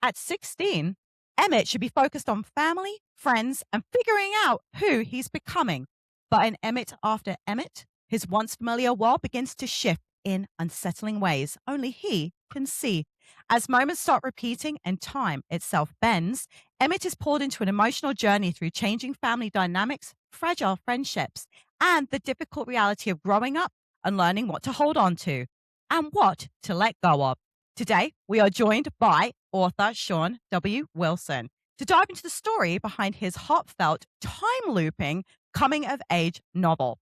At 16, Emmett should be focused on family, friends, and figuring out who he's becoming. But in Emmett After Emmett, his once familiar world begins to shift in unsettling ways only he can see. As moments start repeating and time itself bends, Emmett is pulled into an emotional journey through changing family dynamics, fragile friendships, and the difficult reality of growing up and learning what to hold on to and what to let go of. Today, we are joined by author Sean W. Willson to dive into the story behind his heartfelt, time looping, coming of age novel.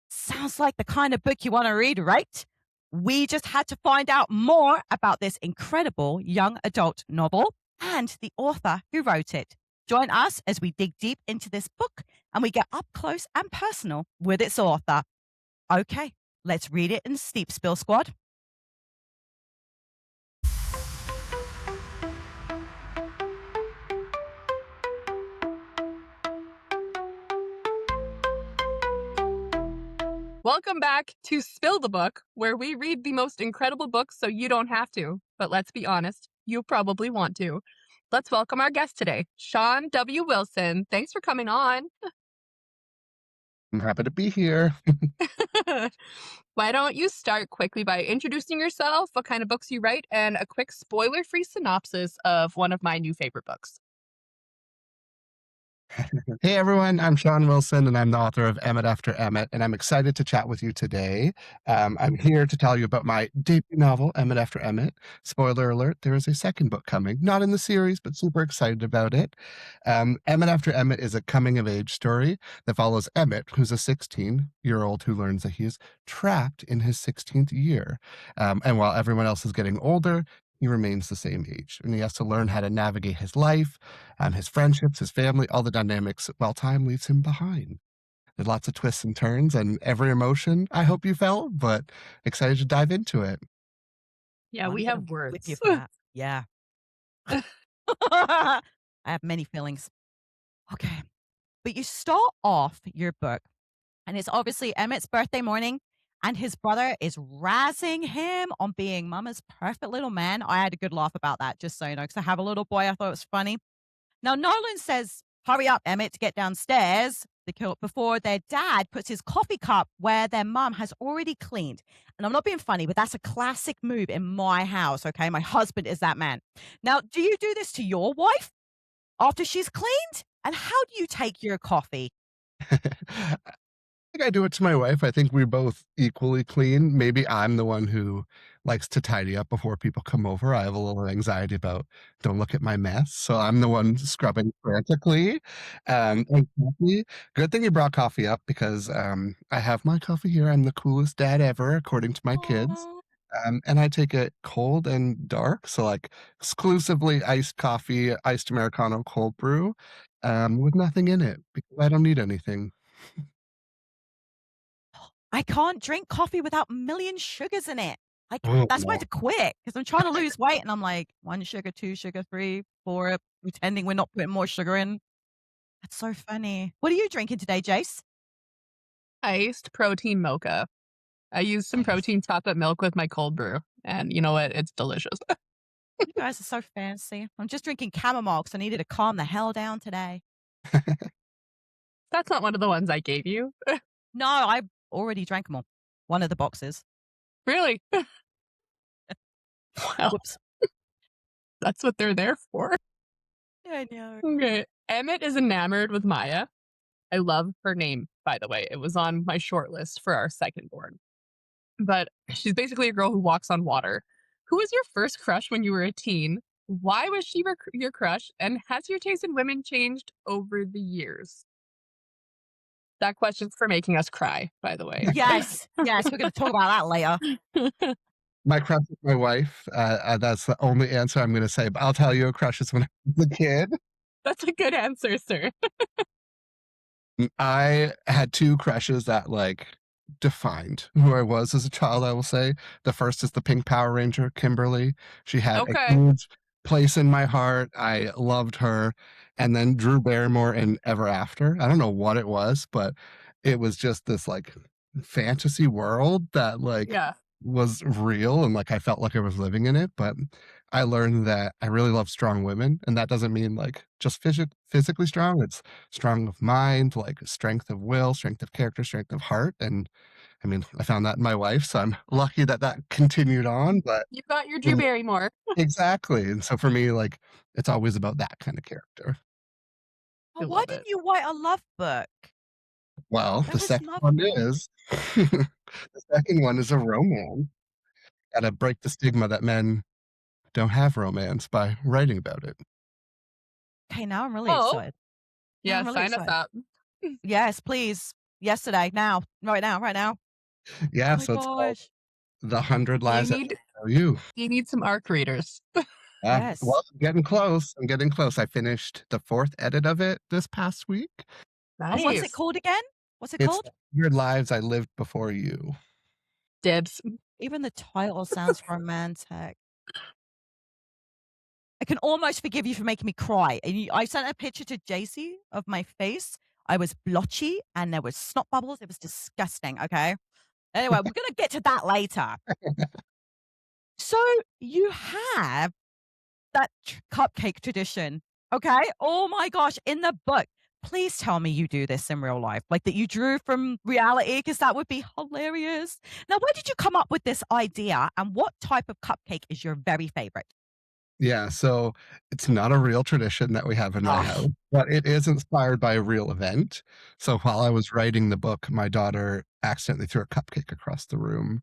Sounds like the kind of book you want to read, right? We just had to find out more about this incredible young adult novel and the author who wrote it. Join us as we dig deep into this book and we get up close and personal with its author. Okay, let's read it in Steep Spill Squad. Welcome back to Spill the Book, where we read the most incredible books so you don't have to. But let's be honest, you probably want to. Let's welcome our guest today, Sean W. Willson. Thanks for coming on. I'm happy to be here. Why don't you start quickly by introducing yourself, what kind of books you write, and a quick spoiler-free synopsis of one of my new favorite books. Hey everyone, I'm Sean Willson and I'm the author of EMIT After EMIT, and I'm excited to chat with you today. I'm here to tell you about my debut novel, EMIT After EMIT. Spoiler alert, there is a second book coming, not in the series, but super excited about it. EMIT After EMIT is a coming-of-age story that follows Emmett, who's a 16-year-old who learns that he is trapped in his 16th year. And while everyone else is getting older, he remains the same age, and he has to learn how to navigate his life, his friendships, his family, all the dynamics while time leaves him behind. There's lots of twists and turns and every emotion I hope you felt, but excited to dive into it. Yeah, I'm we gonna have be with you words. for that. Yeah. I have many feelings. Okay. But you start off your book, and it's obviously Emmett's birthday morning, and his brother is razzing him on being mama's perfect little man. I had a good laugh about that, just so you know, because I have a little boy. I thought it was funny. Now, Nolan says, hurry up, Emmett, to get downstairs before their dad puts his coffee cup where their mum has already cleaned. And I'm not being funny, but that's a classic move in my house, okay? My husband is that man. Now, do you do this to your wife after she's cleaned? And how do you take your coffee? I think I do it to my wife. I think we're both equally clean. Maybe I'm the one who likes to tidy up before people come over. I have a little anxiety about don't look at my mess. So I'm the one scrubbing frantically. And coffee, good thing you brought coffee up because I have my coffee here. I'm the coolest dad ever, according to my kids. Oh, And I take it cold and dark. So like exclusively iced coffee, iced Americano cold brew, with nothing in it because I don't need anything. I can't drink coffee without a million sugars in it. Oh, That's why I no. had to quit because I'm trying to lose weight. And I'm like, one sugar, two sugar, three, four, pretending we're not putting more sugar in. That's so funny. What are you drinking today, Jace? Iced protein mocha. I used some protein chocolate milk with my cold brew, and you know what? It's delicious. You guys are so fancy. I'm just drinking chamomile because I needed to calm the hell down today. That's not one of the ones I gave you. No, I already drank them all. One of the boxes. Really? Well, Whoops. that's what they're there for. I know. Okay. Emmett is enamored with Maya. I love her name, by the way. It was on my short list for our second born. But she's basically a girl who walks on water. Who was your first crush when you were a teen? Why was she your crush? And has your taste in women changed over the years? That question's for making us cry, by the way. Yes. Yes. We're going to talk about that later. My crush is my wife. That's the only answer I'm going to say. But I'll tell you, a crush is when I was a kid. That's a good answer, sir. I had two crushes that like defined who I was as a child. I will say the first is the Pink Power Ranger, Kimberly. She had a Okay. huge place in my heart. I loved her. And then Drew Barrymore in Ever After. I don't know what it was, but it was just this like fantasy world that like Yeah. was real and like I felt like I was living in it. But I learned that I really love strong women, and that doesn't mean, like, just physically strong, it's strong of mind, like, strength of will, strength of character, strength of heart, and, I mean, I found that in my wife, so I'm lucky that that continued on, but You've got your Drew mm, Barrymore. exactly, and so for me, like, it's always about that kinda character. I Oh, why love didn't it. you write a love book? Well, That the was second one lovely. is the second one is a romance. Gotta break the stigma that men don't have romance by writing about it. Okay, now I'm really Oh, excited. Now yeah, I'm really sign us excited. up. Yes, please. Yesterday, now, right now, right now. Oh Yeah, my so it's called gosh. The 100 You Lies That need Don't Know You. you need some arc readers. Yes. Well, I'm getting close, I'm getting close. I finished the 4th edit of it this past week. And what's it Nice. called again? What's it It's called? The 100 Lives I Lived Before You. Dibs. Even the title sounds romantic. I can almost forgive you for making me cry. And I sent a picture to JC of my face. I was blotchy and there was snot bubbles. It was disgusting. Okay. Anyway, we're going to get to that later. So you have that cupcake tradition. Okay. Oh my gosh. In the book, please tell me you do this in real life, like that you drew from reality, because that would be hilarious. Now, where did you come up with this idea and what type of cupcake is your very favorite? Yeah, so it's not a real tradition that we have in my Oh, house, but it is inspired by a real event. So while I was writing the book, my daughter accidentally threw a cupcake across the room,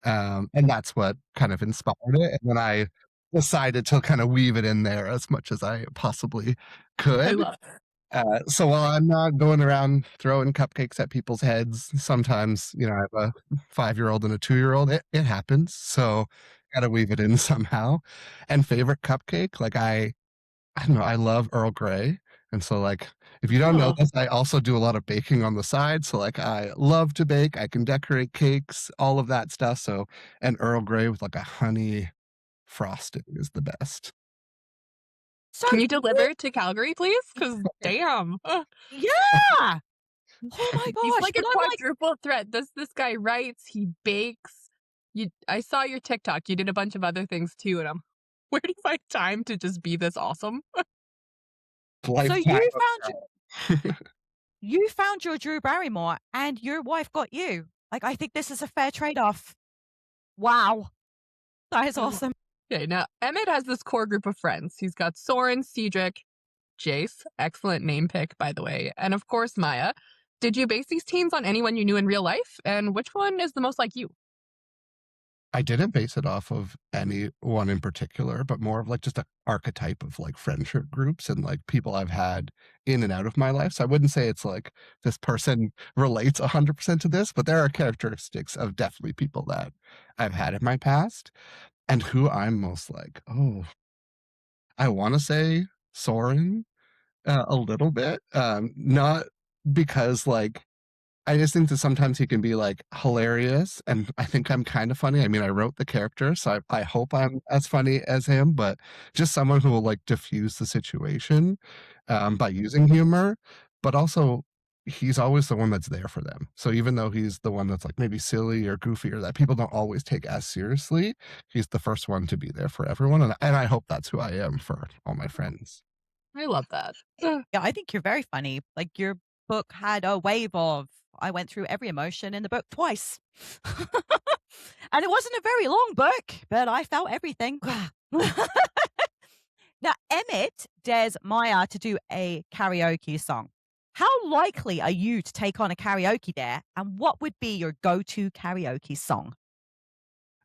and that's what kind of inspired it, and then I decided to kinda weave it in there as much as I possibly I could. love it. So while I'm not going around throwing cupcakes at people's heads, sometimes, I have a five-year-old and a two-year-old, it happens, so gotta weave it in somehow. And favorite cupcake, like, I don't know, I love Earl Grey, and so, like, if you don't know Oh, this, I also do a lot of baking on the side, so, like, I love to bake, I can decorate cakes, all of that stuff, so and Earl Grey with, like, a honey frosting is the best. so can you you, deliver to Calgary, please? Because damn. yeah. Oh my He's gosh. like a But I'm like, quadruple threat. This guy writes, he bakes. I saw your TikTok. You did a bunch of other things too, and I'm where do you find time to just be this awesome? so Lifetime of talent. you found your Drew Barrymore and your wife got you. Like, I think this is a fair trade-off. Wow. That is I love awesome. Okay, now Emmett has this core group of friends. He's got Soren, Cedric, Jace, excellent name pick, by the way, and of course Maya. Did you base these teams on anyone you knew in real life? And which one is the most like you? I didn't base it off of any one in particular, but more of like just an archetype of like friendship groups and like people I've had in and out of my life. So I wouldn't say it's like this person relates 100% to this, but there are characteristics of definitely people that I've had in my past and who I'm most like. Oh, I want to say Soren a little bit. Not because like I just think that sometimes he can be, like, hilarious, and I think I'm kinda funny. I mean, I wrote the character, so I hope I'm as funny as him, but just someone who will, like, diffuse the situation, by using humor, but also he's always the one that's there for them. So even though he's the one that's, like, maybe silly or goofy or that people don't always take as seriously, he's the first one to be there for everyone, and I hope that's who I am for all my friends. I love that. Yeah, I think you're very funny. Like, your book had a wave of I went through every emotion in the book twice. And it wasn't a very long book, but I felt everything. Now, Emmett dares Maya to do a karaoke song. How likely are you to take on a karaoke dare, and what would be your go-to karaoke song?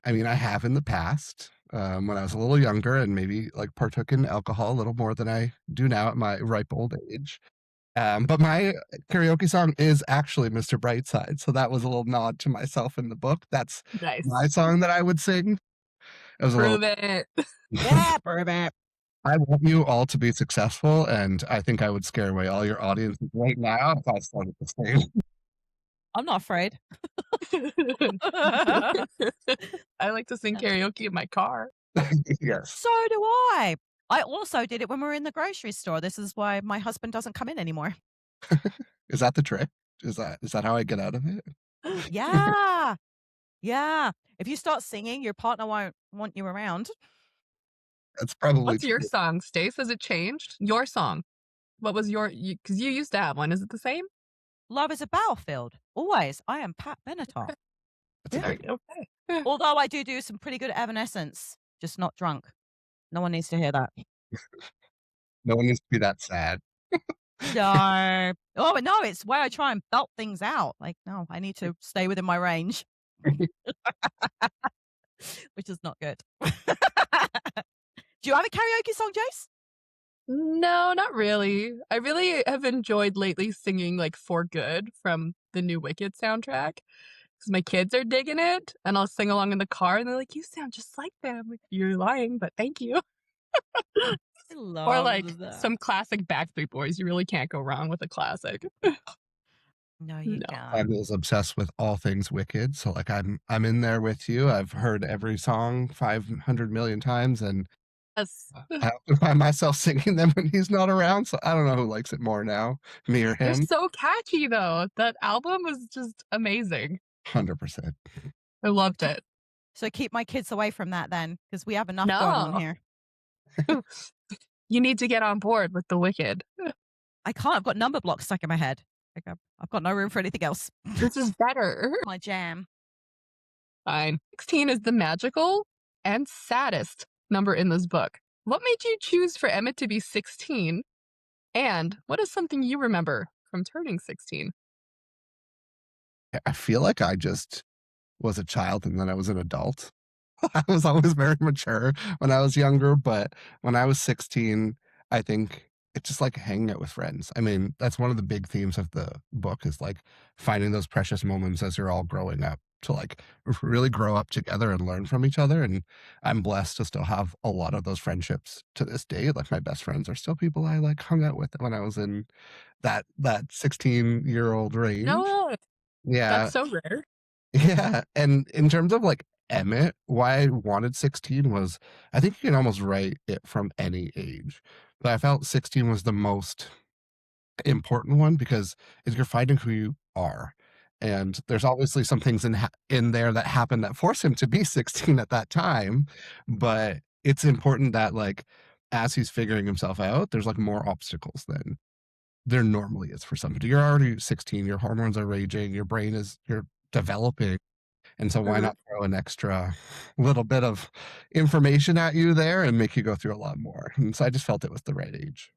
I mean, I have in the past, when I was a little younger and maybe, like, partook in alcohol a little more than I do now at my ripe old age. But my karaoke song is actually Mr. Brightside, so that was a little nod to myself in the book. That's my Nice. song that I would sing. It was a little Prove it. Yeah, Burbank. I want you all to be successful, and I think I would scare away all your audiences right now if I started to sing. I'm not afraid. I like to sing karaoke in my car. Yes. So do I. I also did it when we were in the grocery store. This is why my husband doesn't come in anymore. Is that the trick? Is that how I get out of it? Yeah. Yeah. If you start singing, your partner won't want you around. That's probably What's your true. song, Stace? Has it changed? Your song. What was your? Because you used to have one. Is it the same? Love is a battlefield. Always. I am Pat Benatar. Okay. That's a Yeah. good one. Okay. Although I do some pretty good Evanescence, just not drunk. No one needs to hear that. No one needs to be that sad. No. Oh, no, it's where I try and belt things out. Like, no, I need to stay within my range, which is not good. Do you have a karaoke song, Jace? No, not really. I really have enjoyed lately singing like "For Good" from the new Wicked soundtrack because my kids are digging it, and I'll sing along in the car, and they're like, "You sound just like them." Like, you're lying, but thank you. I Or like love that. some classic Backstreet Boys. You really can't go wrong with a classic. No, you No. can't. I'm as obsessed with all things Wicked, so, like, I'm in there with you. I've heard every song 500 million times, and Yes. I often find myself singing them when he's not around, so I don't know who likes it more now, me or They're him. so catchy though. That album was just amazing. 100%. I loved it. So keep my kids away from that then, because we have enough going on No. here. You need to get on board with the Wicked. I can't. I've got number blocks stuck in my head. Like I've got no room for anything else. This is better. My jam. Fine. 16 is the magical and saddest number in this book. What made you choose for Emmett to be 16? And what is something you remember from turning 16? I feel like I just was a child and then I was an adult. I was always very mature when I was younger, but when I was 16, I think it's just like hanging out with friends. I mean, that's one of the big themes of the book is like finding those precious moments as you're all growing up to like really grow up together and learn from each other. And I'm blessed to still have a lot of those friendships to this day. Like my best friends are still people I like hung out with when I was in that 16-year-old range. No, Yeah, that's so rare. yeah, and in terms of, like, Emmett, why I wanted 16 was I think you can almost write it from any age, but I felt 16 was the most important one because if you're finding who you are, and there's obviously some things in there that happened that force him to be 16 at that time, but it's important that, like, as he's figuring himself out, there's, like, more obstacles than there normally is for somebody. You're already 16, your hormones are raging, your brain is you're developing. And so why Mhm. not throw an extra little bit of information at you there and make you go through a lot more? And so I just felt it was the right age.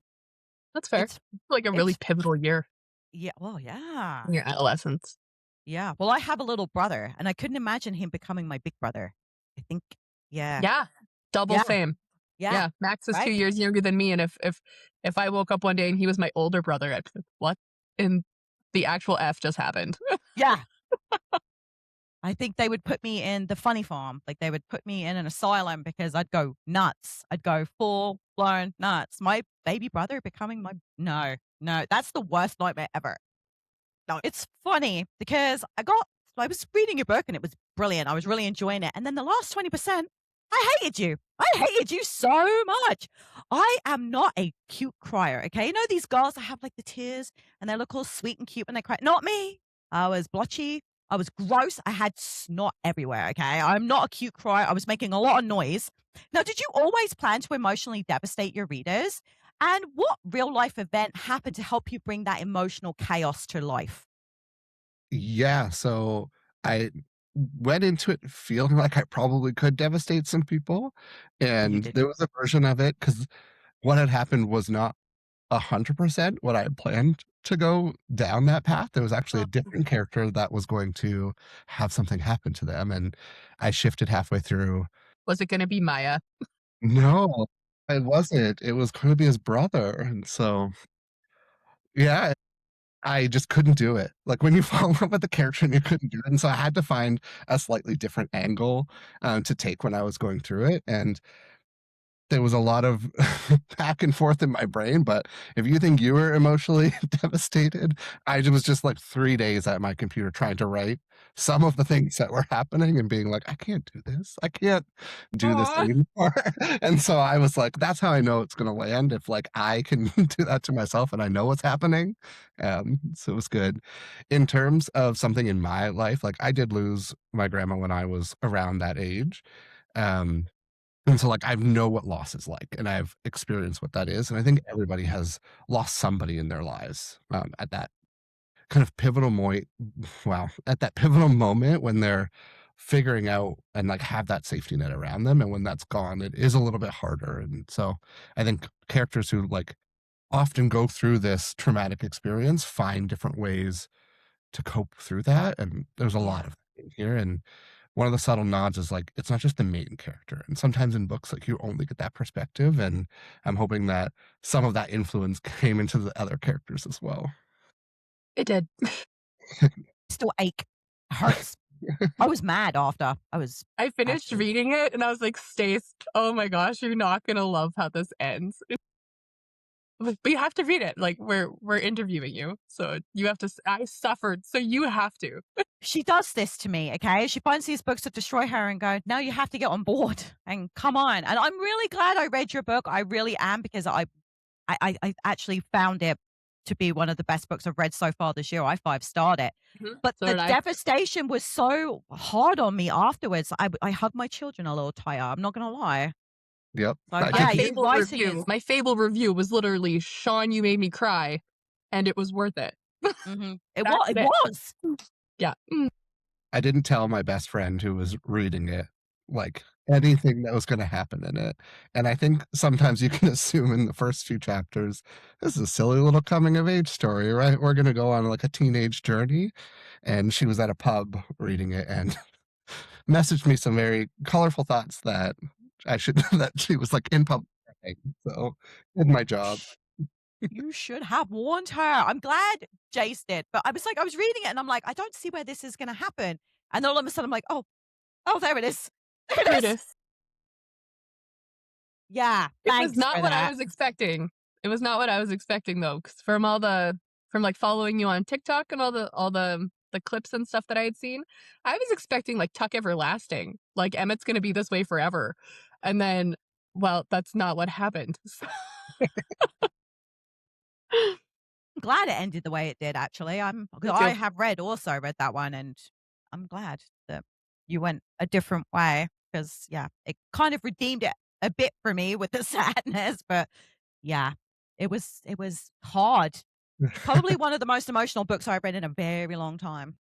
That's fair. It's It's like a really it's pivotal year yeah. Well, yeah. in your adolescence. Yeah. Well, I have a little brother, and I couldn't imagine him becoming my big brother. I think. Yeah. Yeah. Double Yeah. same. Yeah. Yeah. Max is 2 Right. years younger than me. And if I woke up one day and he was my older brother, I'd be like, what in the actual F just happened? Yeah. I think they would put me in the funny farm. Like they would put me in an asylum because I'd go nuts. I'd go full blown nuts. My baby brother becoming my no, that's the worst nightmare ever. No, it's funny because I was reading your book and it was brilliant. I was really enjoying it. And then the last 20%, I hated you. I hated you so much. I am not a cute crier. Okay. You know, these girls that have like the tears and they look all sweet and cute when they cry. Not me. I was blotchy. I was gross. I had snot everywhere. Okay. I'm not a cute crier. I was making a lot of noise. Now, did you always plan to emotionally devastate your readers? And what real life event happened to help you bring that emotional chaos to life? Yeah, so I went into it feeling like I probably could devastate some people, And you and there didn't. was a version of it because what had happened was not 100% what I had planned to go down that path. There was actually a Oh. different character that was going to have something happen to them, and I shifted halfway through. Was it going to be Maya? No, it wasn't. It was gonna be his brother, and so yeah, I just couldn't do it. Like, when you fall in love with the character and you couldn't do it, and so I had to find a slightly different angle, to take when I was going through it, and there was a lot of back and forth in my brain, but if you think you were emotionally devastated, I was just, like, 3 days at my computer trying to write some of the things that were happening and being like, "I can't do this. I can't do this Aw. anymore." And so I was like, "That's how I know it's gonna land if, like, I can do that to myself and I know what's happening." So it was good. In terms of something in my life, like, I did lose my grandma when I was around that age, um And so, like, I know what loss is like, and I've experienced what that is, and I think everybody has lost somebody in their lives, at that kind of at that pivotal moment when they're figuring out and, like, have that safety net around them, and when that's gone, it is a little bit harder, and so I think characters who, like, often go through this traumatic experience find different ways to cope through that, and there's a lot Yeah. of that in here, and one of the subtle nods is, like, it's not just the main character, and sometimes in books, like, you only get that perspective, and I'm hoping that some of that influence came into the other characters as well. It did. Still ache. Hurts. I was mad after. I was I finished actually. reading it and I was like, Stace, oh my gosh, you're not gonna love how this ends. Like, but you have to read it. Like we're interviewing you, so you have to. I suffered, so you have to. She does this to me, okay? She finds these books that destroy her and go, now you have to get on board and come on. And I'm really glad I read your book. I really am because I actually found it to be one of the best books I've read so far this year. I 5-starred it. But So the did I. devastation was so hard on me afterwards. I hugged my children a little tighter. I'm not going to lie. Yep. So, I yeah, think your writing is. My Fable review was literally Sean, you made me cry, and it was worth it. It That's was. It it. was. Yeah. I didn't tell my best friend who was reading it, like, anything that was gonna happen in it, and I think sometimes you can assume in the first few chapters, "This is a silly little coming of age story, right? We're gonna go on, like, a teenage journey," and she was at a pub reading it and messaged me some very colorful thoughts that I should that she was, like, in public, so did my job. You should have warned her. I'm glad Jace did, but I was like, I was reading it and I'm like, I don't see where this is going to happen. And then all of a sudden I'm like, oh, there it is. There There it it is. is. Yeah. It was Thanks not for what I that. was expecting. It was not what I was expecting though, because from like following you on TikTok and all the clips and stuff that I had seen, I was expecting like Tuck Everlasting, like Emmett's gonna be this way forever, and then, well, that's not what happened. I'm glad it ended the way it did, actually. Me I too. have read that one and I'm glad that you went a different way because, yeah, it kind of redeemed it a bit for me with the sadness. But yeah, it was hard. Probably one of the most emotional books I've read in a very long time.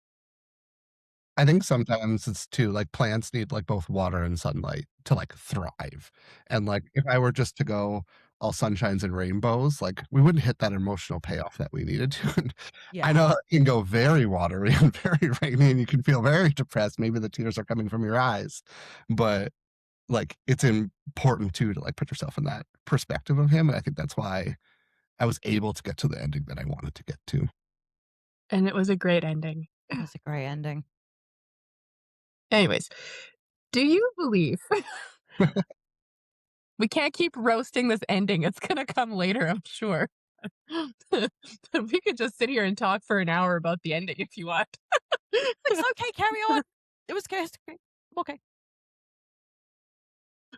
I think sometimes it's too, like, plants need, like, both water and sunlight to, like, thrive, and, like, if I were just to go all sunshines and rainbows, like, we wouldn't hit that emotional payoff that we needed to, and I Yeah. know it can go very watery and very rainy, and you can feel very depressed, maybe the tears are coming from your eyes, but, like, it's important too to, like, put yourself in that perspective of him, and I think that's why I was able to get to the ending that I wanted to get to. And it was a great ending. It was a great ending. Anyways, do you believe we can't keep roasting this ending? It's gonna come later, I'm sure. We could just sit here and talk for an hour about the ending if you want. It's okay, carry on. It was okay. Okay.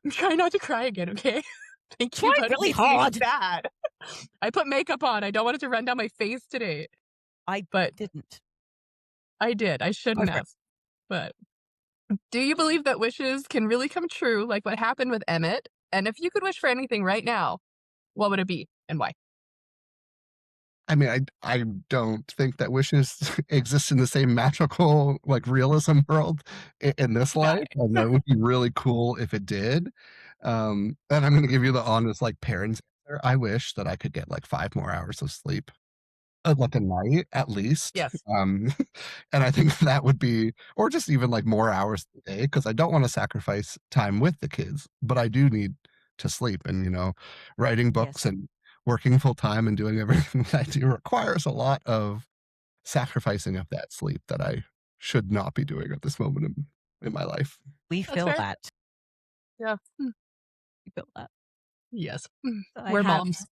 I'm trying not to cry again, okay? Thank you, Try but it really makes me hard. sad. I put makeup on. I don't want it to run down my face today, I but didn't. I did. I shouldn't Okay. have. But do you believe that wishes can really come true, like what happened with Emmett? And if you could wish for anything right now, what would it be and why? I mean, I don't think that wishes exist in the same magical, like, realism world in this Got life, and that would be really cool if it did. And I'm gonna give you the honest, like, parents answer. I wish that I could get, like, 5 more hours of sleep, like, a night at least, Yes. and I think that would be or just even, like, more hours a day because I don't wanna sacrifice time with the kids, but I do need to sleep, and, writing books Yes. and working full time and doing everything that I do requires a lot of sacrificing of that sleep that I should not be doing at this moment in my life. We That's feel fair. that. Yeah. We feel that. Yes. I We're have. moms.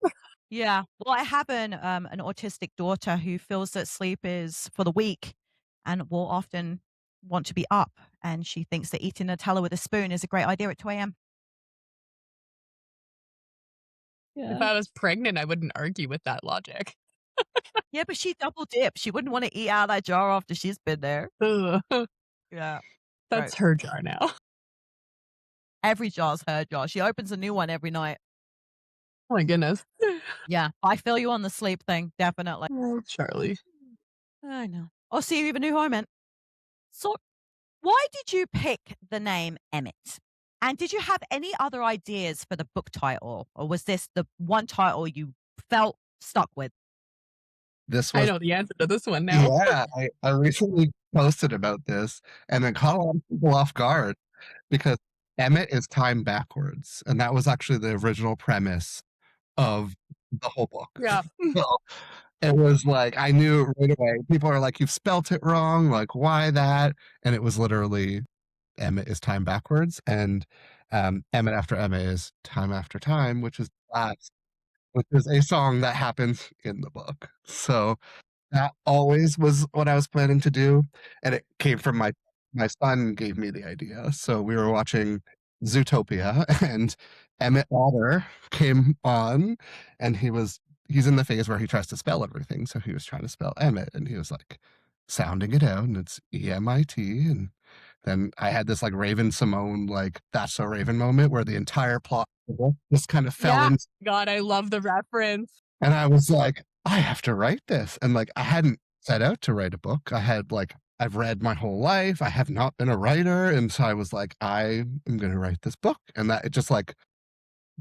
Yeah. Well, I have an autistic daughter who feels that sleep is for the weak and will often want to be up. And she thinks that eating Nutella with a spoon is a great idea at 2 a.m. If Yeah. I was pregnant, I wouldn't argue with that logic. Yeah, but she double dips. She wouldn't want to eat out of that jar after she's been there. Ugh. Yeah. That's Gross. her jar now. Every jar's her jar. She opens a new one every night. Oh my goodness. Yeah, I feel you on the sleep thing, definitely. Oh, Charlie. I know. Oh, see, you even knew who I meant. So, why did you pick the name Emmett? And did you have any other ideas for the book title, or was this the one title you felt stuck with? This I was know the answer to this one now. yeah, I recently posted about this and it caught a lot of people off guard because Emmett is time backwards, and that was actually the original premise of the whole book. Yeah. So, it was like, I knew right away. People are like, "You've spelt it wrong, like, why that?" And it was literally Emmett is time backwards, and, Emmett After Emma is time after time, which is a song that happens in the book. So that always was what I was planning to do, and it came from my son gave me the idea. So we were watching Zootopia, and Emmett Otter came on, and he's in the phase where he tries to spell everything, so he was trying to spell Emmett, and he was, like, sounding it out, and it's EMIT, and then I had this, like, Raven Simone, like, "That's So Raven" moment where the entire plot of the book just kind of fell Yeah. in, God, I love the reference. and I was like, "I have to write this," and, like, I hadn't set out to write a book. I've read my whole life, I have not been a writer, and so I was like, "I am gonna write this book," and that it just, like,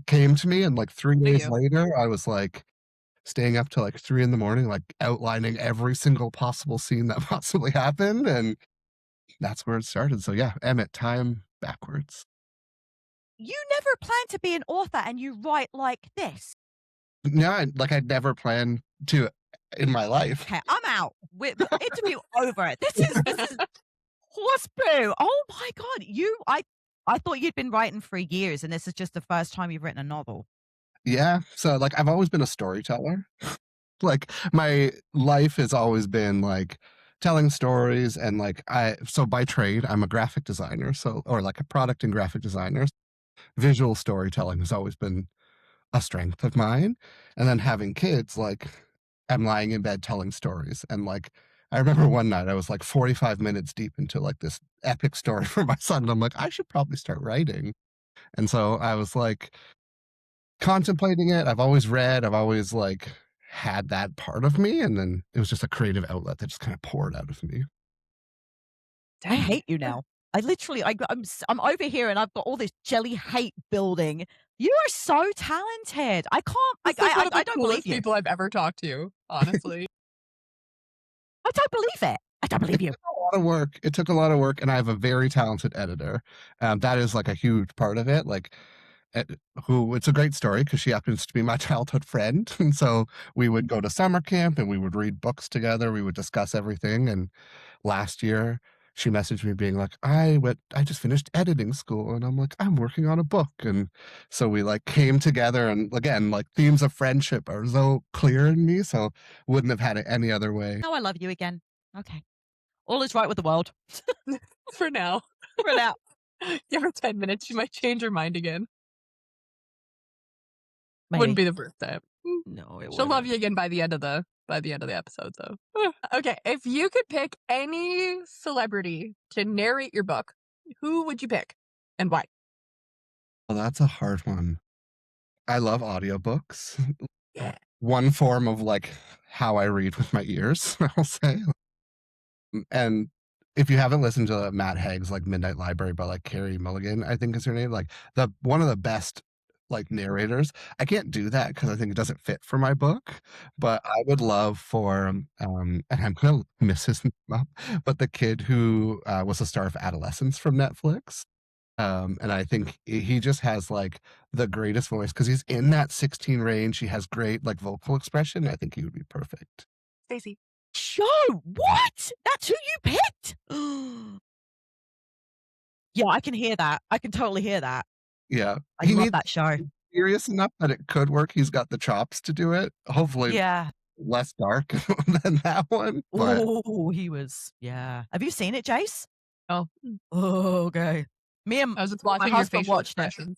came to me, and, like, 3 Do days you? later, I was, like, staying up till, like, 3 in the morning, like, outlining every single possible scene that possibly happened, and that's where it started. So, yeah, Emmett, time backwards. You never planned to be an author and you write like this. No, I'd never planned to in my life. Okay, I'm out. Interview over. This is horse poo. Oh my god, I thought you'd been writing for years, and this is just the first time you've written a novel. Yeah, so, like, I've always been a storyteller. Like, my life has always been, like, telling stories and, like, so by trade, I'm a graphic designer, or, like, a product and graphic designer. Visual storytelling has always been a strength of mine, and then having kids, like, I'm lying in bed telling stories, and, like, I remember one night I was, like, 45 minutes deep into, like, this epic story for my son, and I'm like, "I should probably start writing." And so I was, like, contemplating it. I've always read, I've always, like, had that part of me, and then it was just a creative outlet that just kinda poured out of me. I hate you now. I literally, I'm over here and I've got all this jelly hate building. You are so talented. I can't. This is one of the I don't coolest believe you. people I've ever talked to, honestly. I don't believe it. I don't believe you. A lot of work. It took a lot of work, and I have a very talented editor. That is, like, a huge part of it, like, eh, who it's a great story because she happens to be my childhood friend, and so we would go to summer camp, and we would read books together, we would discuss everything, and last year, she messaged me being like, I just finished editing school," and I'm like, "I'm working on a book," and so we, like, came together, and again, like, themes of friendship are so clear in me, so wouldn't have had it any other way. Now I love you again. Okay. All is right with the world. For now. For now. Give her 10 minutes, she might change her mind again. Wouldn't Maybe. be the first time. No, it She'll love wouldn't. you again by the end of the episode, so. Okay, if you could pick any celebrity to narrate your book, who would you pick and why? Well, that's a hard one. I love audiobooks. One form of, like, how I read with my ears, I'll say. And if you haven't listened to Matt Haig's, like, Midnight Library by, like, Carrie Mulligan, I think is her name, like, the one of the best, like, narrators. I can't do that because I think it doesn't fit for my book, but I would love for, and I'm gonna miss his name up, but the kid who, was the star of Adolescence from Netflix. And I think he just has, like, the greatest voice because he's in that 16 range, he has great, like, vocal expression, I think he would be perfect. Stacey. Show! What? That's who you picked? Yeah, I can hear that. I can totally hear that. Yeah. I He love needs that show. to be serious enough that it could work, he's got the chops to do it, hopefully Yeah. less dark than that one, but Oh, he was yeah. Have you seen it, Jace? Oh, Oh, okay. Me and I was just my watching your husband facial watched it. expressions.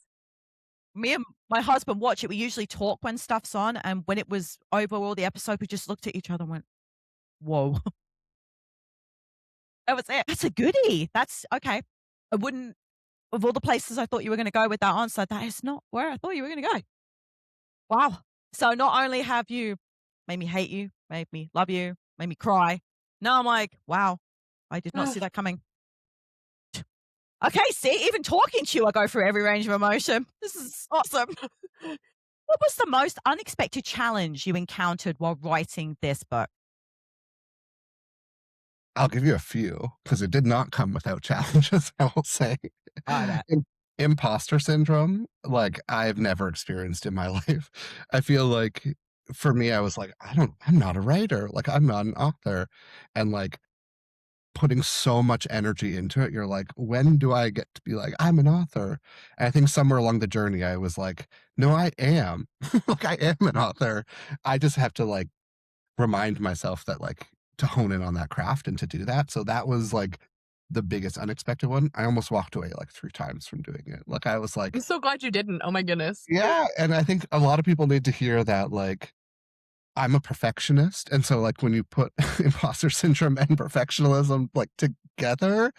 Me and my husband watch it. We usually talk when stuff's on, and when it was over all the episode, we just looked at each other and went, "Whoa." That was it. That's a goodie. That's okay. I wouldn't of all the places I thought you were going to go with that answer, that is not where I thought you were going to go. Wow. So not only have you made me hate you, made me love you, made me cry. Now I'm like, wow, I did not see that coming. Okay, see, even talking to you, I go through every range of emotion. This is awesome. What was the most unexpected challenge you encountered while writing this book? I'll give you a few because it did not come without challenges, I will say. I bet. Imposter syndrome, like, I've never experienced in my life. I feel like for me, I was like, I'm not a writer, like, I'm not an author, and, like, putting so much energy into it, you're like, "When do I get to be like, I'm an author?" And I think somewhere along the journey, I was like, "No, I am. Like, I am an author. I just have to, like, remind myself that, like, to hone in on that craft and to do that." So that was, like, the biggest unexpected one. I almost walked away, like, 3 times from doing it. Like, I was I'm like, so glad you didn't. Oh my goodness. yeah, and I think a lot of people need to hear that, like, I'm a perfectionist, and so, like, when you put imposter syndrome and perfectionism, like, together,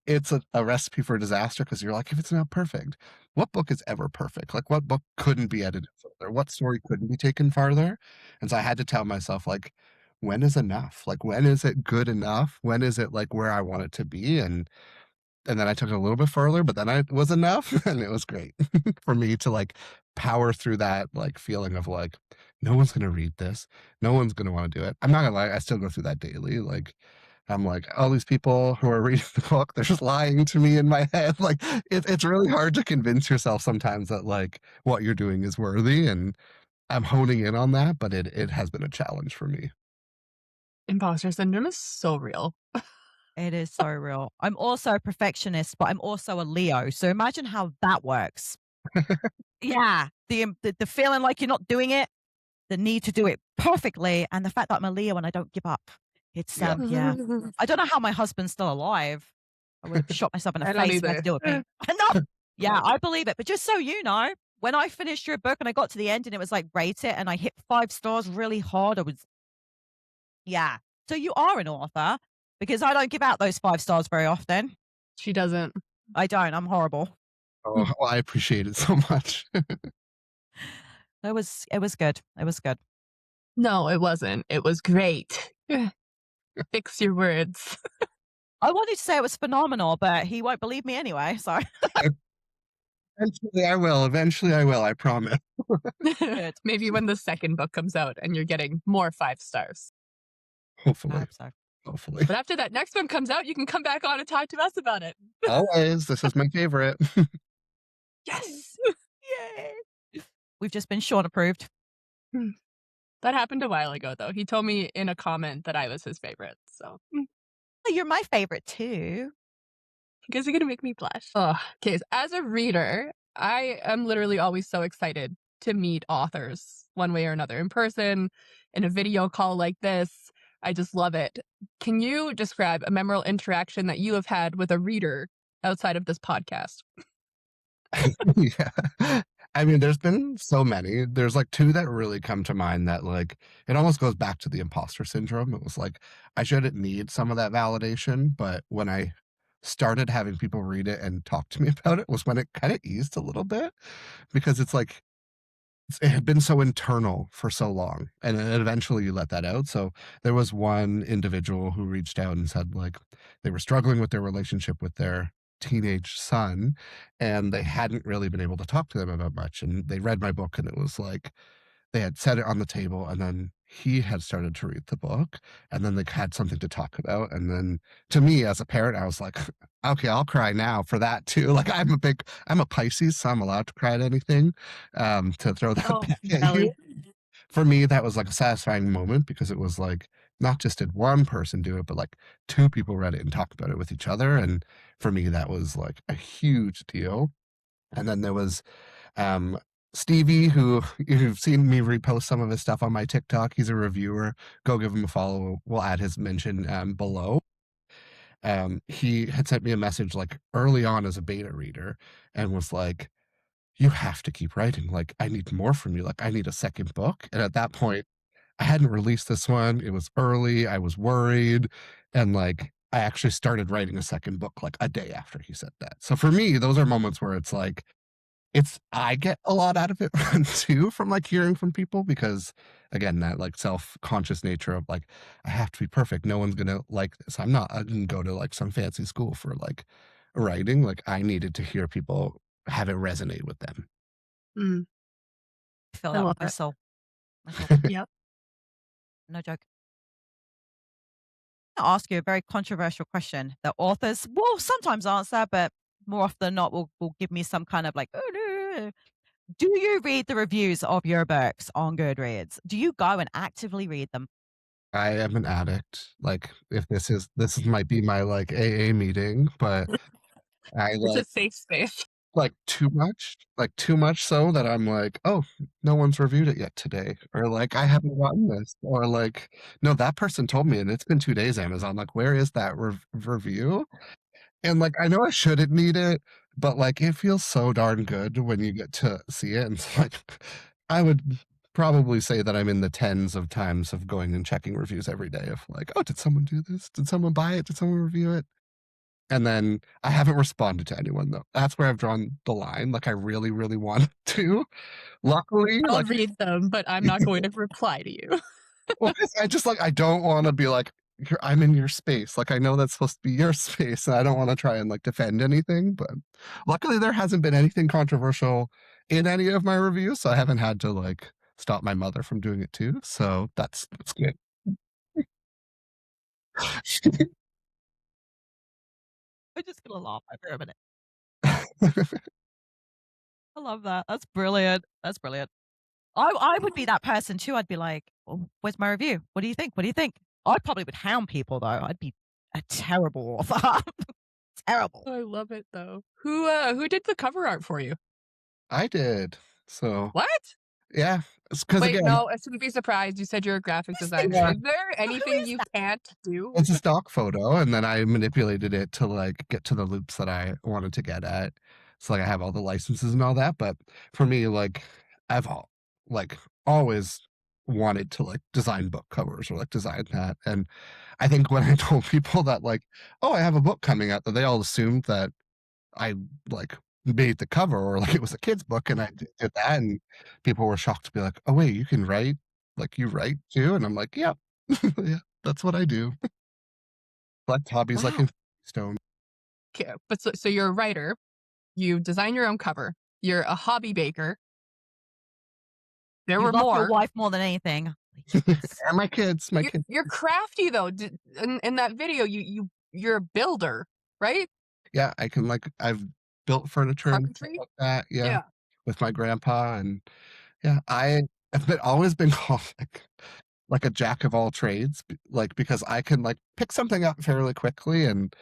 it's a recipe for disaster because 'cause you're like, "If it's not perfect, what book is ever perfect? Like, what book couldn't be edited further? What story couldn't be taken farther?" And so I had to tell myself, like, "When is enough? Like, when is it good enough? When is it, like, where I want it to be?" And then I took it a little bit further, but then I was enough, and it was great for me to, like, power through that, like, feeling of, like, "No one's gonna read this. No one's gonna wanna do it." I'm not gonna lie, I still go through that daily, like, I'm like, "All these people who are reading the book, they're just lying to me in my head." Like, it's really hard to convince yourself sometimes that, like, what you're doing is worthy, and I'm honing in on that, but it has been a challenge for me. Imposter syndrome is so real. It is so real. I'm also a perfectionist, but I'm also a Leo. So imagine how that works. Yeah. The feeling like you're not doing it, the need to do it perfectly, and the fact that I'm a Leo and I don't give up. It's Yeah. yeah. I don't know how my husband's still alive. I would have shot myself in the I don't face if he had to either. deal with me. I know. Yeah, I believe it. But just so you know, when I finished your book and I got to the end and it was like rate it and I hit 5 stars really hard, I was yeah. So you are an author because I don't give out those 5 stars very often. She doesn't. I don't. I'm horrible. Oh, well, I appreciate it so much. It was good. It was good. No, it wasn't. It was great. Fix your words. I wanted to say it was phenomenal, but he won't believe me anyway. So Eventually I will, I promise. good. Maybe when the second book comes out and you're getting more 5 stars. I Hopefully, hope so. hopefully. But after that next one comes out, you can come back on and talk to us about it. Always, this is my favorite. Yes. Yay. We've just been Sean approved. Hmm. That happened a while ago, though. He told me in a comment that I was his favorite. So, Oh, you're my favorite too. you guys are going to make me blush. Okay. So as a reader, I am literally always so excited to meet authors one way or another in person, in a video call like this. I just love it. Can you describe a memorable interaction that you have had with a reader outside of this podcast? Yeah. I mean, there's been so many. There's, like, 2 that really come to mind that, like, it almost goes back to the imposter syndrome. It was like, I shouldn't need some of that validation, but when I started having people read it and talk to me about it was when it kinda eased a little bit because it's like it had been so internal for so long, and then eventually you let that out. So there was one individual who reached out and said, like, they were struggling with their relationship with their teenage son, and they hadn't really been able to talk to them about much. And they read my book, and it was like they had set it on the table, and then he had started to read the book, and then they had something to talk about. And then to me, as a parent, I was like, okay, I'll cry now for that too. Like, I'm a Pisces, so I'm allowed to cry at anything. To throw that Oh, back at you. Belly. For me, that was like a satisfying moment because it was like not just did one person do it, but like 2 people read it and talked about it with each other. And for me, that was like a huge deal. And then there was um, Stevie, who you've seen me repost some of his stuff on my TikTok. He's a reviewer. Go give him a follow. We'll add his mention below. He had sent me a message like early on as a beta reader and was like, "You have to keep writing. Like, I need more from you. Like, I need a second book." And at that point, I hadn't released this one. It was early. I was worried. And like, I actually started writing a second book like a day after he said that. So for me, those are moments where it's like, it's I get a lot out of it too from like hearing from people because again, that like self-conscious nature of like, I have to be perfect. No one's gonna like this. I didn't go to like some fancy school for like writing. Like I needed to hear people have it resonate with them. Mm, I feel I that love with my it. soul. Myself. Yep. No joke. I'll ask you a very controversial question that authors will sometimes answer, but more often than not will give me some kind of like, oh no. Do you read the reviews of your books on Goodreads? Do you go and actively read them? I am an addict. Like if this might be my like AA meeting, but I It's a safe space. like too much so that I'm like, "Oh, no one's reviewed it yet today," or like, "I haven't gotten this," or like, "No, that person told me and it's been 2 days, Amazon, like, where is that review?" And, like, I know I shouldn't need it, but, like, it feels so darn good when you get to see it, and it's like, I would probably say that I'm in the tens of times of going and checking reviews every day of like, "Oh, did someone do this? Did someone buy it? Did someone review it?" And then I haven't responded to anyone though. That's where I've drawn the line, like, I really, really want to. Luckily, I'll like read them, but I'm not going to reply to you. well, 'cause I just, like, I don't wanna be like, I'm in your space." Like, I know that's supposed to be your space, and I don't wanna try and, like, defend anything, but luckily, there hasn't been anything controversial in any of my reviews, so I haven't had to, like, stop my mother from doing it too, so that's good. I'm just gonna laugh over a minute. I love that. That's brilliant. That's brilliant. I would be that person too. I'd be like, "Oh, where's my review? What do you think? What do you think?" I probably would hound people though. I'd be a terrible author. Terrible. I love it though. Who did the cover art for you? I did. So, What? yeah, it's 'cause Wait, again no, I shouldn't be surprised. You said you're a graphic Who's the designer. yeah. Is there who anything is you that? can't do? It's a stock photo, and then I manipulated it to, like, get to the loops that I wanted to get at. So, like, I have all the licenses and all that, but for me, like, I've al like, always wanted to, like, design book covers or, like, design that, and I think when I told people that, like, "Oh, I have a book coming out," that they all assumed that I, like, made the cover or, like, it was a kid's book, and I did that, and people were shocked to be like, "Oh, wait, you can write? Like, you write too?" And I'm like, "Yep. Yeah, that's what I do." Collect hobbies like Wow. in stone. 'Kay, but so you're a writer, you design your own cover, you're a hobby baker. There You were love your more. wife more than anything. Yes. And my kids. You're crafty though. In that video, you're a builder, right? Yeah, I can, like I've built furniture and stuff Carpentry? like that, yeah, Yeah. with my grandpa, and yeah, I've always been called, like a jack of all trades, because I can, like, pick something up fairly quickly, and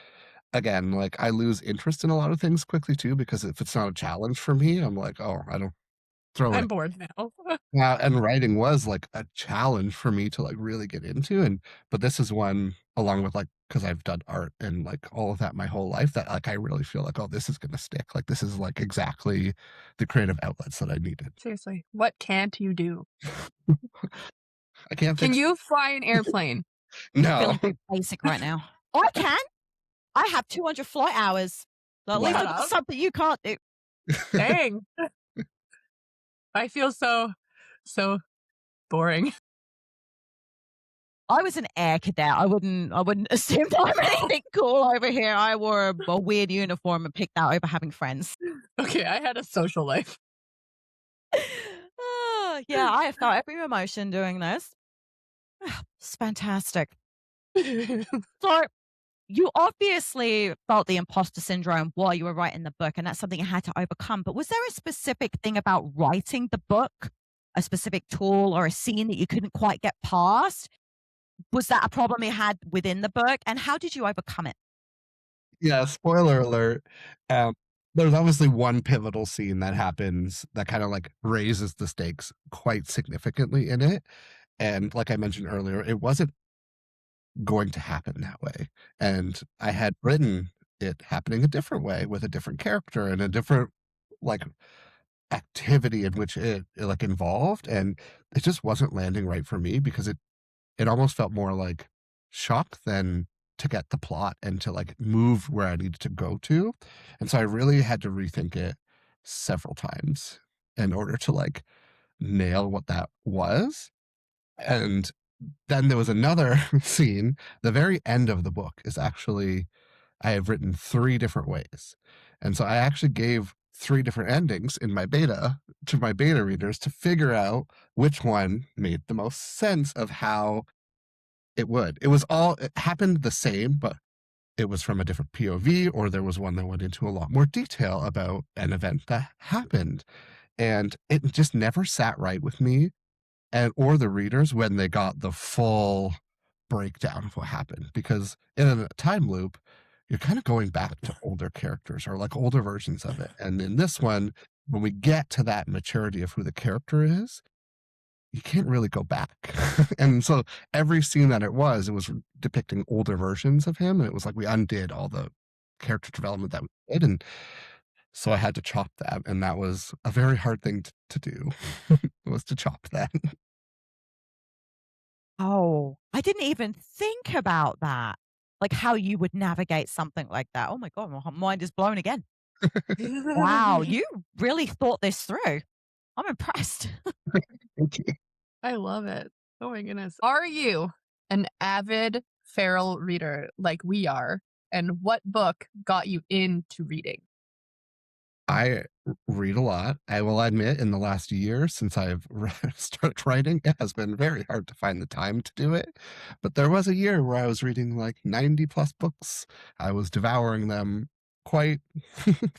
again, like, I lose interest in a lot of things quickly too, because if it's not a challenge for me, I'm like, "Oh, I don't throw I'm it." bored now. Yeah, and writing was, like, a challenge for me to, like, really get into, and but this is one along with, like, because 'cause I've done art and, like, all of that my whole life that, like, I really feel like, "Oh, this is gonna stick." Like, this is, like, exactly the creative outlets that I needed. Seriously, what can't you do? I can't Can fix you fly an airplane? No. Feeling very basic right now. I can. I have 200 flight hours. So at least Shut Wow. I've got up. something you can't do. Dang. I feel so boring. I was an air cadet. I wouldn't assume that I'm anything cool over here. I wore a weird uniform and picked that over having friends. Okay, I had a social life. Ah, yeah, I have felt every emotion doing this. It's fantastic. So you obviously felt the imposter syndrome while you were writing the book, and that's something you had to overcome. But was there a specific thing about writing the book, a specific tool or a scene that you couldn't quite get past? Was that a problem you had within the book? And how did you overcome it? Yeah, spoiler alert, um, there's obviously one pivotal scene that happens that kinda, like, raises the stakes quite significantly in it, and like I mentioned earlier, it wasn't going to happen that way. And I had written it happening a different way with a different character and a different like activity in which it like involved. And it just wasn't landing right for me because it almost felt more like shock than to get the plot and to like move where I needed to go to. And so I really had to rethink it several times in order to like nail what that was. And then there was another scene. The very end of the book is actually, I have written 3 different ways. And so I actually gave 3 different endings in my beta to my beta readers to figure out which one made the most sense of how it would. It happened the same, but it was from a different POV, or there was one that went into a lot more detail about an event that happened. And it just never sat right with me and or the readers when they got the full breakdown of what happened. Because in a time loop, you're kind of going back to older characters or like older versions of it. And in this one, when we get to that maturity of who the character is, you can't really go back. And so every scene that it was depicting older versions of him. And it was like we undid all the character development that we did. And so I had to chop that. And that was a very hard thing to do, was to chop that. Oh, I didn't even think about that. Like how you would navigate something like that. Oh my God, my mind is blown again. Wow, you really thought this through. I'm impressed. Thank you. I love it. Oh my goodness. Are you an avid feral reader like we are? And what book got you into reading? I read a lot. I will admit, in the last year since I've started writing, it has been very hard to find the time to do it. But there was a year where I was reading like 90 plus books. I was devouring them quite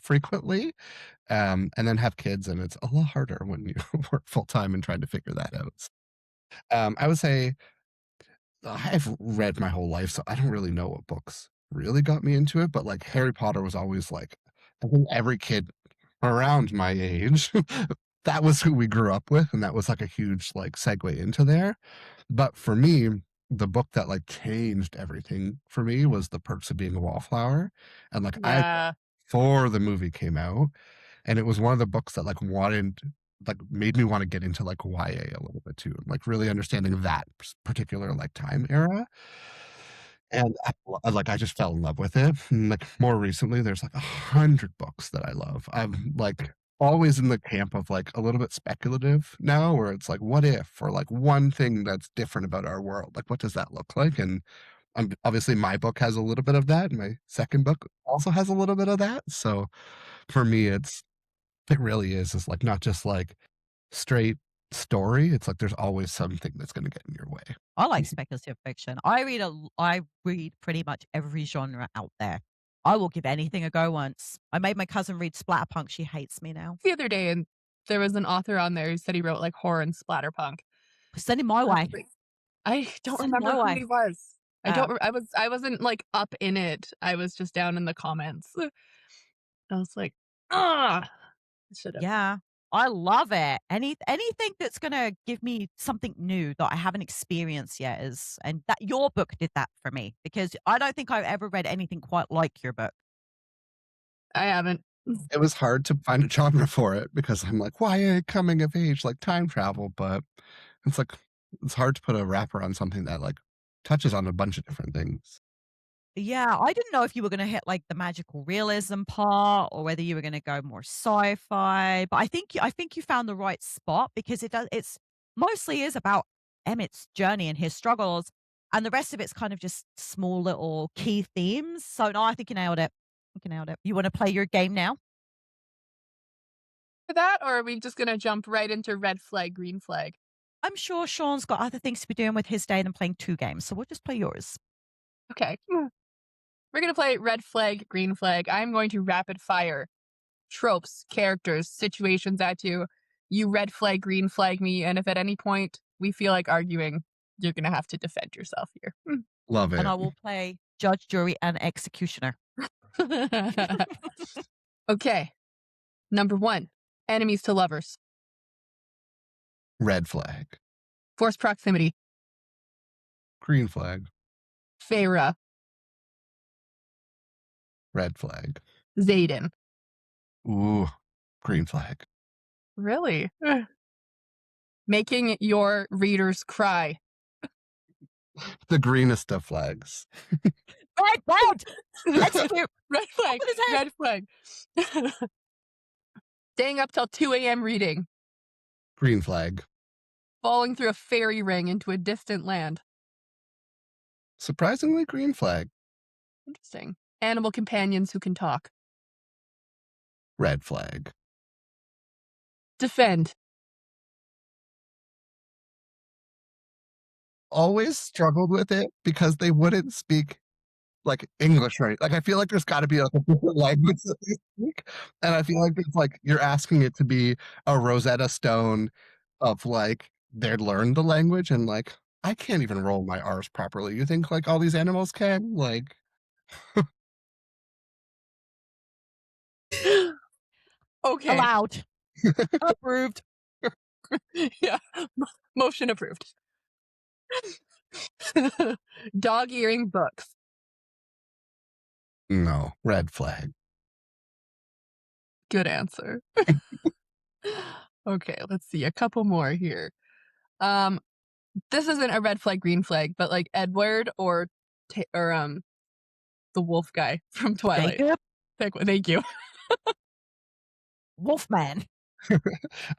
frequently, and then have kids, and it's a lot harder when you work full time and trying to figure that out. I would say I've read my whole life, so I don't really know what books really got me into it, but, like, Harry Potter was always, like, I think every kid around my age, that was who we grew up with, and that was, like, a huge, like, segue into there. But for me, the book that, like, changed everything for me was The Perks of Being a Wallflower, and, like, I Yeah. before the movie came out, and it was one of the books that, made me wanna get into, like, YA a little bit too, like, really understanding that particular, like, time era, and I just fell in love with it, and, like, more recently, there's, like, 100 books that I love. I'm, like, always in the camp of, like, a little bit speculative now, where it's like, "What if?" Or, like, one thing that's different about our world, like, what does that look like? And, obviously, my book has a little bit of that, and my 2nd book also has a little bit of that, so for me, it really is like not just like straight story. It's like there's always something that's gonna get in your way. I like speculative fiction. I read pretty much every genre out there. I will give anything a go once. I made my cousin read Splatterpunk. She hates me now. The other day, and there was an author on there who said he wrote like horror and splatterpunk. Send it my I was way. like, I don't Send it remember my who way. he was. I Oh. don't. I wasn't like up in it. I was just down in the comments. I was like, ah, I should have. Yeah, I love it. Anything that's gonna give me something new that I haven't experienced yet is and that your book did that for me because I don't think I've ever read anything quite like your book. I haven't. It was hard to find a genre for it because I'm like, "YA coming of age, like time travel," but it's like it's hard to put a wrapper on something that, like, touches on a bunch of different things. Yeah, I didn't know if you were gonna hit, like, the magical realism part or whether you were gonna go more sci-fi, but I think you found the right spot because it's mostly is about Emmett's journey and his struggles, and the rest of it's kind of just small little key themes, so no, I think you nailed it. I think you nailed it. You wanna play your game now? For that, or are we just gonna jump right into red flag, green flag? I'm sure Sean's got other things to be doing with his day than playing 2 games, so we'll just play yours. Okay. We're gonna play red flag, green flag. I'm going to rapid fire tropes, characters, situations at you. You red flag, green flag me, and if at any point we feel like arguing, you're gonna have to defend yourself here. Love And it. I will play judge, jury, and executioner. Okay. Number 1, enemies to lovers. Red flag. Forced proximity. Green flag. Feyre. Red flag. Xaden. Ooh, green flag. Really? Making your readers cry. The greenest of flags. Red. Execute. Red flag. Open his head. Red flag. Staying up till 2 a.m. reading. Green flag. Falling through a fairy ring into a distant land. Surprisingly, green flag. Interesting. Animal companions who can talk. Red flag. Defend. Always struggled with it because they wouldn't speak like English, right? Like I feel like there's got to be like a different language that they speak, and I feel like it's like you're asking it to be a Rosetta Stone of like they'd learned the language, and like I can't even roll my R's properly. You think like all these animals can? Like Okay. Allowed. Approved. Yeah. Motion approved. Dog-earing books. no, red flag. Good answer. Okay, let's see. A couple more here. This isn't a red flag, green flag, but like Edward or the wolf guy from Twilight. Jacob. Thank you. Wolfman.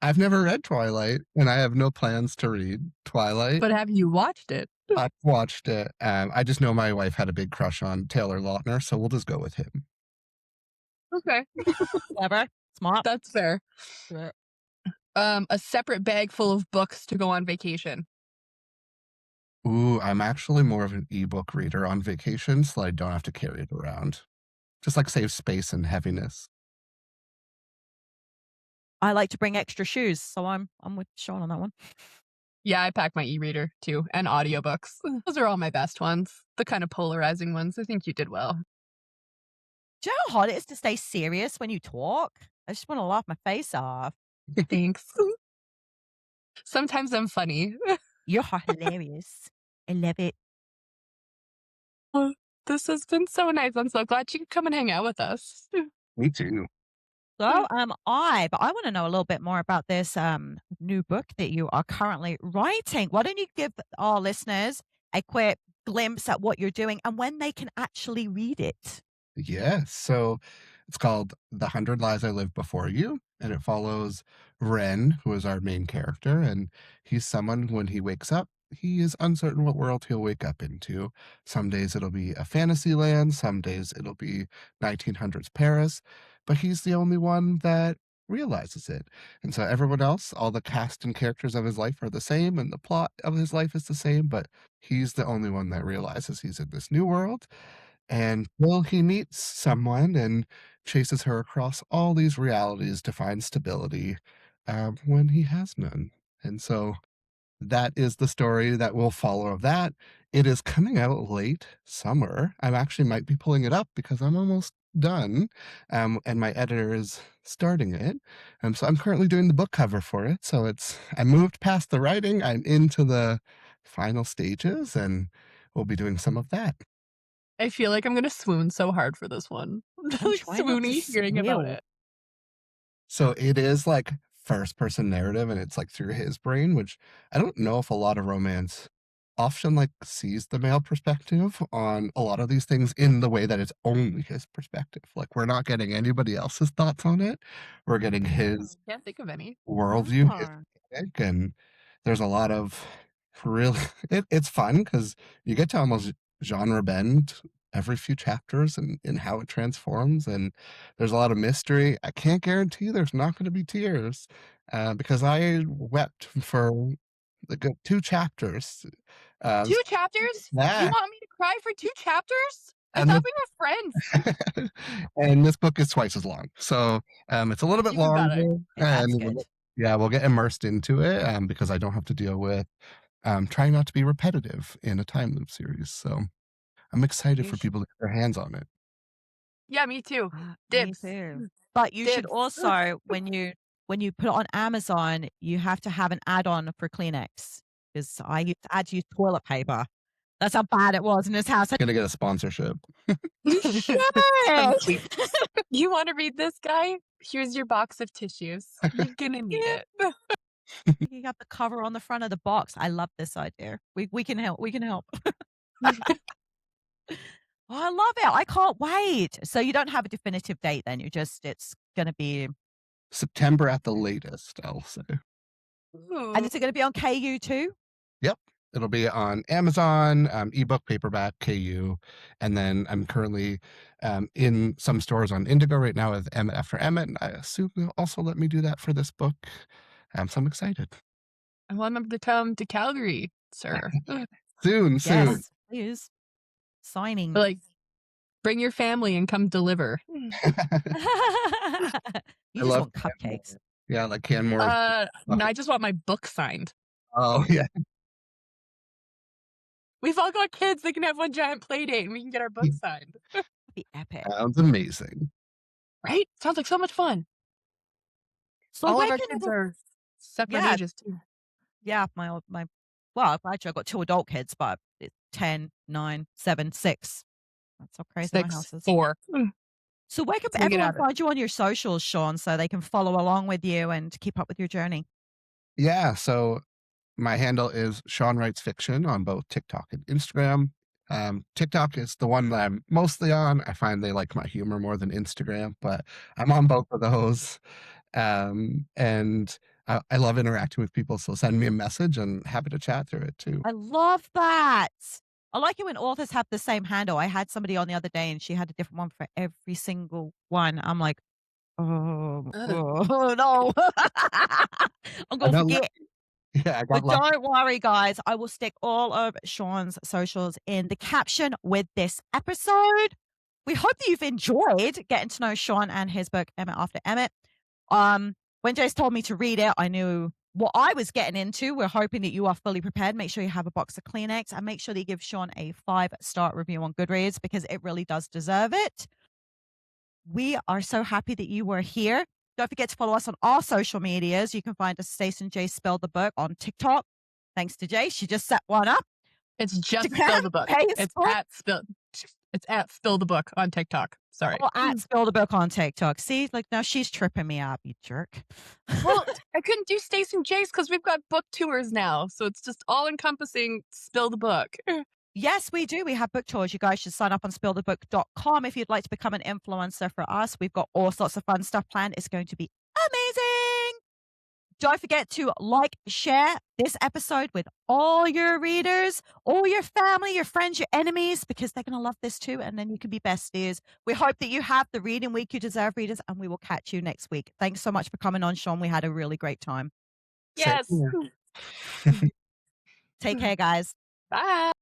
I've never read Twilight, and I have no plans to read Twilight. But have you watched it? I've watched it. I just know my wife had a big crush on Taylor Lautner, so we'll just go with him. Okay, Clever. Smart. that's fair. A separate bag full of books to go on vacation. Ooh, I'm actually more of an ebook reader on vacation, so I don't have to carry it around. Just like save space and heaviness. I like to bring extra shoes, so I'm with Sean on that one. Yeah, I pack my e-reader too, and audiobooks. Those are all my best ones. The kind of polarizing ones. I think you did well. Do you know how hard it is to stay serious when you talk? I just want to laugh my face off. Thanks. Sometimes I'm funny. You're hilarious. I love it. This has been so nice. I'm so glad you could come and hang out with us. Me too. So but I want to know a little bit more about this new book that you are currently writing. Why don't you give our listeners a quick glimpse at what you're doing and when they can actually read it? Yes. So it's called The 100 Lies I Lived Before You, and it follows Ren, who is our main character, and he's someone when he wakes up, he is uncertain what world he'll wake up into. Some days it'll be a fantasy land, some days it'll be 1900s Paris, but he's the only one that realizes it. And so everyone else, all the cast and characters of his life are the same, and the plot of his life is the same, but he's the only one that realizes he's in this new world. And will he meets someone and chases her across all these realities to find stability when he has none. And so that is the story that will follow of that. It is coming out late summer. I actually might be pulling it up because I'm almost done, and my editor is starting it. So I'm currently doing the book cover for it. So I moved past the writing. I'm into the final stages, and we'll be doing some of that. I feel like I'm gonna swoon so hard for this one. I'm Like trying not to swoony hearing about squeal. it. So it is like first person narrative, and it's like through his brain, which I don't know if a lot of romance often like sees the male perspective on a lot of these things in the way that it's only his perspective. Like we're not getting anybody else's thoughts on it. We're getting his Can't think of any. worldview, his Ah. take, and there's a lot of really it's fun because you get to almost genre bend every few chapters and how it transforms, and there's a lot of mystery. I can't guarantee there's not going to be tears because I wept for the good 2 chapters. 2 chapters? You Yeah, want me to cry for 2 chapters? I and thought this, we were friends. and this book is twice as long, so it's a little bit Even better. longer, That's and good. yeah, we'll get immersed into it because I don't have to deal with trying not to be repetitive in a time loop series. So I'm excited You for should people to get their hands on it. Yeah, me too. me Dibs. too. But you should Dibs. also, when you put it on Amazon, you have to have an add-on for Kleenex because I had to use toilet paper. That's how bad it was in this house. Gonna get a sponsorship. You should. Some cleats. You want to read this, guy? Here's your box of tissues. You're gonna need Yeah. it. You got the cover on the front of the box. I love this idea. We can help. We can help. Oh, I love it. I can't wait. So you don't have a definitive date then. It's going to be, September at the latest, I'll say. and Ooh. is it going to be on KU too? Yep. It'll be on Amazon, ebook, paperback, KU, and then I'm currently in some stores on Indigo right now with Emmett After Emmett, and I assume they'll also let me do that for this book. So I'm excited. I want them to come to Calgary, sir. Soon, soon. Yes, please. Signing. Like, bring your family and come deliver. You I just love want cupcakes. yeah, like Canmore. No, I just want my book signed. Oh yeah. We've all got kids. They can have one giant play date and we can get our book signed. That'd be epic. Sounds amazing. Right? Sounds like so much fun. So All where of our can kids everyone- are separate Yeah. ages too. Yeah, well, actually I've got 2 adult kids, but it's 10, 9, 7, 6. That's how crazy my 6, house is. 4. So where can So we get everyone at it. find you on your socials, Sean, so they can follow along with you and keep up with your journey? Yeah, so my handle is Sean Writes Fiction on both TikTok and Instagram. TikTok is the one that I'm mostly on. I find they like my humor more than Instagram, but I'm on both of those. And I love interacting with people, so send me a message and happy to chat through it too. I love that. I like it when authors have the same handle. I had somebody on the other day and she had a different one for every single one. I'm like, oh, no. I'm I going to got forget. yeah, I got But lucky. don't worry, guys. I will stick all of Sean's socials in the caption with this episode. We hope that you've enjoyed getting to know Sean and his book, Emmett After Emmett. When Jace told me to read it, I knew what I was getting into. We're hoping that you are fully prepared. Make sure you have a box of Kleenex and make sure that you give Sean a 5-star review on Goodreads because it really does deserve it. We are so happy that you were here. Don't forget to follow us on our social medias. You can find us, Stacey and Jace Spell the Book on TikTok. Thanks to Jace. She just set one up. It's just Instagram, Spill the Book. It's Facebook. at Spill the Book on TikTok. Sorry. Oh, at Spill the Book on TikTok. See, like now she's tripping me up, you jerk. Well, I couldn't do Stace and Jace because we've got book tours now. So it's just all encompassing Spill the Book. Yes, we do. We have book tours. You guys should sign up on spillthebook.com if you'd like to become an influencer for us. We've got all sorts of fun stuff planned. It's going to be amazing. Don't forget to like, share this episode with all your readers, all your family, your friends, your enemies, because they're going to love this too. And then you can be besties. We hope that you have the reading week you deserve, readers, and we will catch you next week. Thanks so much for coming on, Sean. We had a really great time. Yes. Same here. Take care, guys. Bye.